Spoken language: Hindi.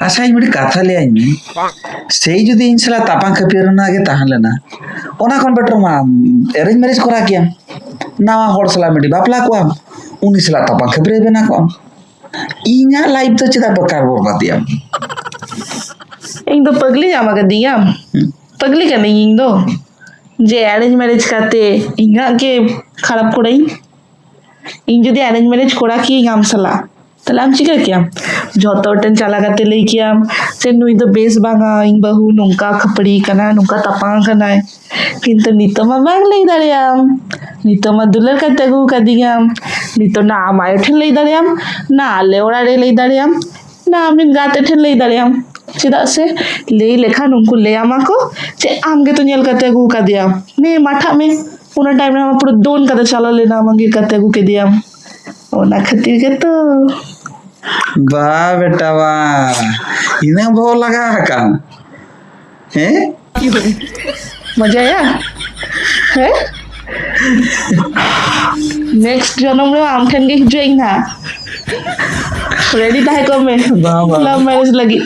अच्छा इन कथा ले से जुदी इन सला तापां खपिरना के ताहन लेना ओना कोन बेटर मा अरेंज मैरिज करा किया नावा होड़ सला मिडी बापला को उनी सला तापां खपिरे बेना को इना लाइफ तो चेदा बकार बरबादिया ᱤᱧ ᱫᱚ ᱯᱟᱜᱞᱤ ᱧᱟᱢ ᱟᱠᱟᱫᱤᱧᱟᱢ ᱯᱟᱜᱞᱤ ᱠᱟᱹᱱᱟᱹᱧ ᱤᱧ ᱫᱚ ᱡᱮ ᱮᱨᱮᱧᱡ ᱢᱮᱨᱮᱡ ᱠᱟᱛᱮ ᱤᱧᱟᱹᱜ ᱜᱮ ᱠᱷᱟᱨᱟᱯ ᱠᱚᱲᱟᱧ ᱤᱧ ᱡᱩᱫᱤ ᱮᱨᱮᱧᱡ ᱢᱮᱨᱮᱡ ᱠᱚᱲᱟ ᱠᱤᱭᱟᱹᱧ ᱟᱢ ᱥᱟᱞᱟᱜ ᱛᱟᱦᱞᱮ ᱟᱢ ᱪᱤᱠᱟᱹ ᱠᱮᱭᱟᱢ ᱡᱷᱚᱛᱚ ᱦᱚᱲ ᱴᱷᱮᱱ ᱪᱟᱞᱟᱣ ᱠᱟᱛᱮ ᱞᱟᱹᱭ ᱠᱮᱭᱟᱢ ᱡᱮ ᱱᱩᱭ ᱫᱚ ᱵᱮᱥ ᱵᱟᱝᱟ ᱤᱧ ᱵᱟᱹᱦᱩ ᱱᱚᱝᱠᱟ ᱠᱷᱟᱹᱯᱲᱤ ᱠᱟᱱᱟ ᱱᱚᱝᱠᱟ ᱛᱟᱯᱟᱢ ᱠᱟᱱᱟᱭ ᱠᱤᱱᱛᱩ ᱱᱤᱛᱚᱜ ᱢᱟ ᱵᱟᱝ ᱞᱟᱹᱭ ᱫᱟᱲᱮᱭᱟᱢ ᱱᱤᱛᱚᱜ ᱢᱟ ᱫᱩᱞᱟᱹᱲ ᱠᱟᱛᱮ ᱟᱹᱜᱩ ᱠᱟᱫᱤᱧᱟᱢ ᱱᱤᱛᱚᱜ ᱱᱟ ᱟᱢ ᱟᱭᱳ ᱴᱷᱮᱱ ᱞᱟᱹᱭ ᱫᱟᱲᱮᱭᱟᱢ ᱱᱟ ᱟᱞᱮ ᱚᱲᱟᱜ ᱨᱮ ᱞᱟᱹᱭ ᱫᱟᱲᱮᱭᱟᱢ ना आमने गाते ठन लई दाड़ियाम चेदा से लई लेखा उनको ले आमा को जे आमगे तो नेल कते अगू का दिया ने माठा में उना टाइम में पूरा दोन कते चला लेना मंगे कते अगू के दिया ओना खातिर के तो बा बेटा बा इना भो लगा का हैं मजा आया है नेक्स्ट जन्म में आम ठन के हिजुई ना रेडी ताहे को में लव मैरिज लगी